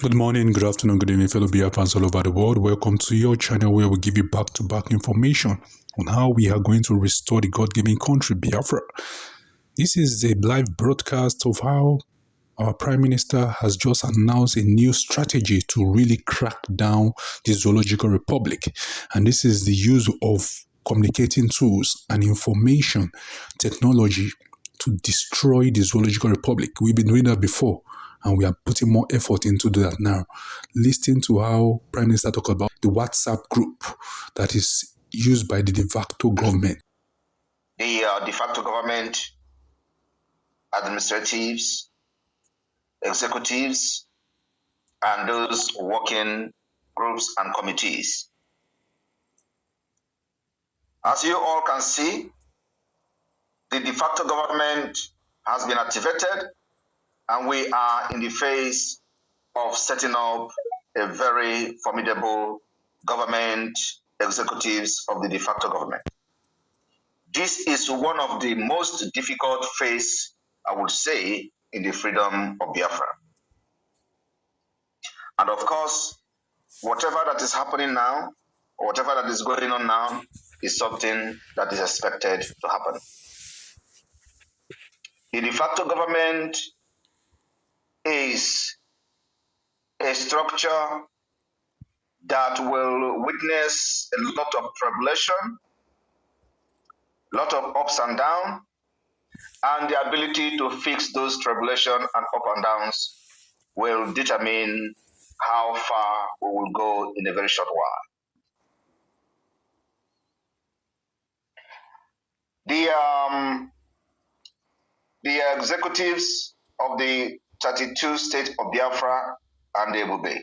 Good morning, good afternoon, good evening, fellow BR fans all over the world. Welcome to your channel where we give you back-to-back information on how we are going to restore the God-given country, Biafra. This is a live broadcast of how our Prime Minister has just announced a new strategy to really crack down the Zoological Republic. And this is the use of communicating tools and information technology to destroy the Zoological Republic. We've been doing that before, and we are putting more effort into that now. Listen to how Prime Minister talked about the WhatsApp group that is used by the de facto government. The de facto government, administratives, executives, and those working groups and committees. As you all can see, the de facto government has been activated, and we are in the phase of setting up a very formidable government executives of the de facto government. This is one of the most difficult phase, I would say, in the freedom of Biafra. And of course, whatever that is happening now, or whatever that is going on now, is something that is expected to happen. The de facto government is a structure that will witness a lot of tribulation, a lot of ups and downs, and the ability to fix those tribulation and up and downs will determine how far we will go in a very short while. The executives of the 32 states of Biafra and Ebube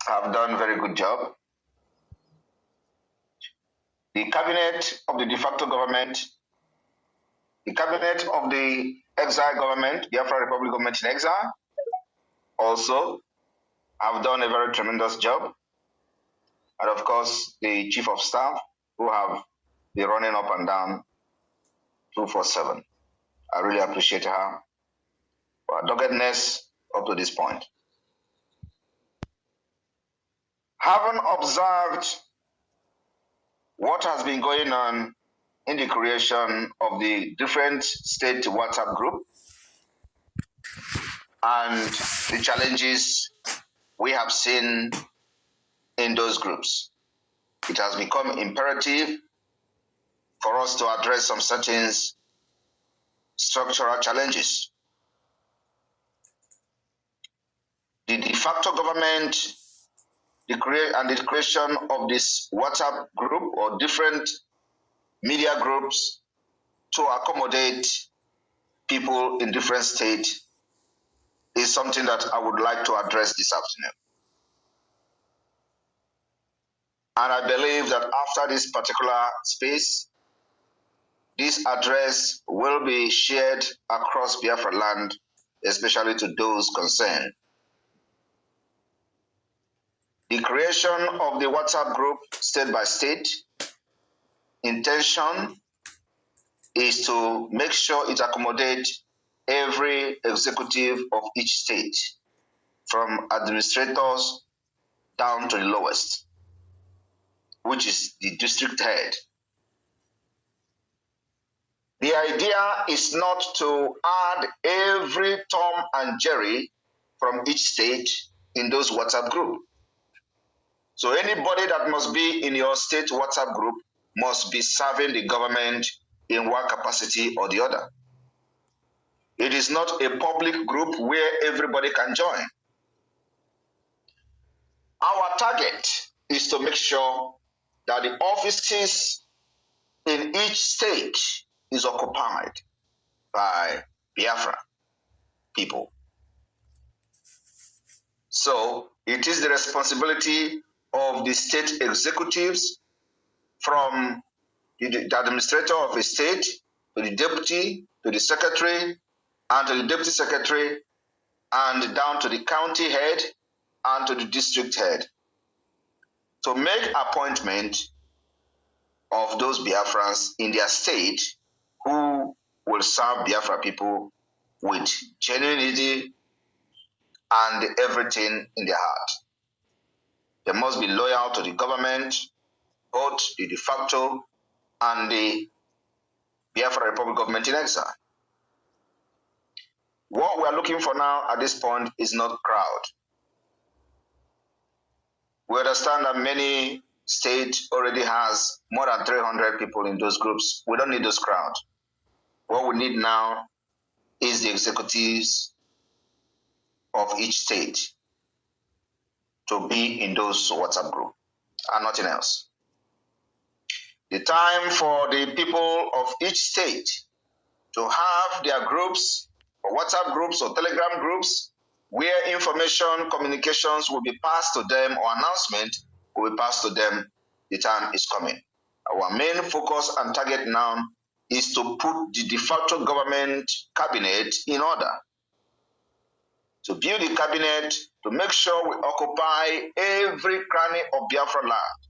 have done a very good job. The cabinet of the de facto government, the cabinet of the exile government, Biafra Republic government in exile, also have done a very tremendous job. And of course, the chief of staff, who have been running up and down 247. I really appreciate her for her doggedness up to this point. Having observed what has been going on in the creation of the different state WhatsApp group and the challenges we have seen in those groups, it has become imperative for us to address some certain structural challenges. The de facto government, the creation of this WhatsApp group or different media groups to accommodate people in different states is something that I would like to address this afternoon. And I believe that after this particular space, this address will be shared across Biafra land, especially to those concerned. The creation of the WhatsApp group state by state intention is to make sure it accommodates every executive of each state, from administrators down to the lowest, which is the district head. The idea is not to add every Tom and Jerry from each state in those WhatsApp group. So anybody that must be in your state WhatsApp group must be serving the government in one capacity or the other. It is not a public group where everybody can join. Our target is to make sure that the offices in each state is occupied by Biafra people. So it is the responsibility of the state executives, from the administrator of a state to the deputy, to the secretary, and to the deputy secretary, and down to the county head and to the district head, to make appointment of those Biafrans in their state who will serve Biafra people with genuinity and everything in their heart. They must be loyal to the government, both the de facto and the Biafra Republic government in exile. What we are looking for now at this point is not crowd. We understand that many states already has more than 300 people in those groups. We don't need those crowds. What we need now is the executives of each state to be in those WhatsApp group and nothing else. The time for the people of each state to have their groups, or WhatsApp groups or Telegram groups, where information, communications will be passed to them, or announcement will be passed to them, the time is coming. Our main focus and target now is to put the de facto government cabinet in order. To build the cabinet, to make sure we occupy every cranny of Biafra land,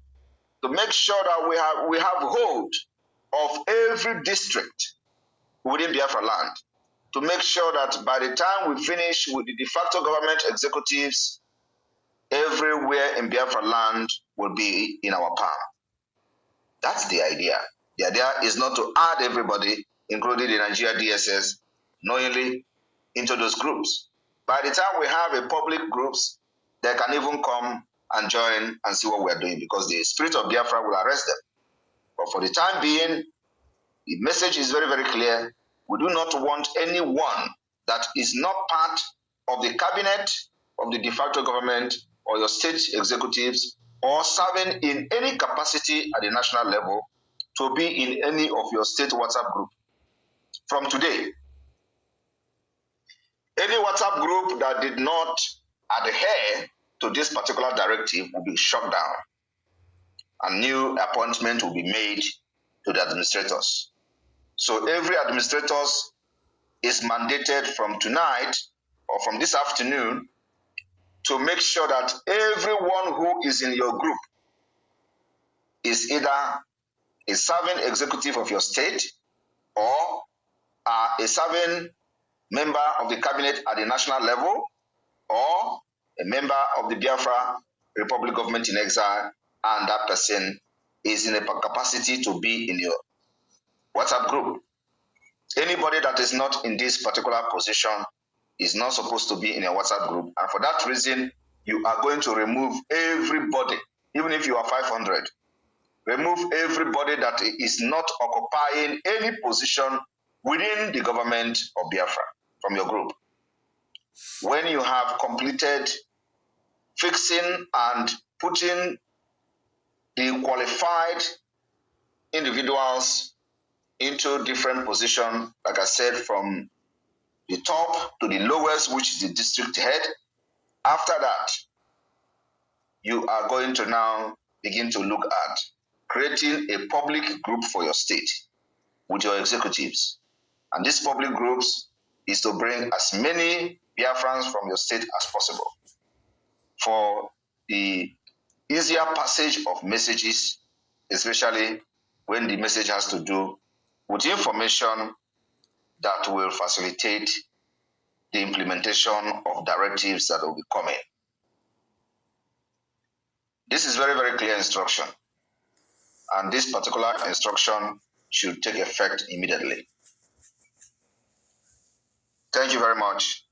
to make sure that we have hold of every district within Biafra land, to make sure that by the time we finish with the de facto government executives, everywhere in Biafra land will be in our palm. That's the idea. The idea is not to add everybody, including the Nigeria DSS, knowingly into those groups. By the time we have a public groups, they can even come and join and see what we're doing, because the spirit of Biafra will arrest them. But for the time being, the message is very, very clear. We do not want anyone that is not part of the cabinet of the de facto government or your state executives or serving in any capacity at the national level to be in any of your state WhatsApp group. From today, any WhatsApp group that did not adhere to this particular directive will be shut down, and new appointment will be made to the administrators. So every administrator is mandated from tonight or from this afternoon to make sure that everyone who is in your group is either a serving executive of your state or a serving member of the cabinet at the national level, or a member of the Biafra Republic government in exile, and that person is in a capacity to be in your WhatsApp group. Anybody that is not in this particular position is not supposed to be in a WhatsApp group, and for that reason, you are going to remove everybody, even if you are 500. Remove everybody that is not occupying any position within the government of Biafra from your group. When you have completed fixing and putting the qualified individuals into different positions, like I said, from the top to the lowest, which is the district head, after that, you are going to now begin to look at creating a public group for your state with your executives. And these public groups is to bring as many Biafrans from your state as possible for the easier passage of messages, especially when the message has to do with information that will facilitate the implementation of directives that will be coming. This is very, very clear instruction, and this particular instruction should take effect immediately. Thank you very much.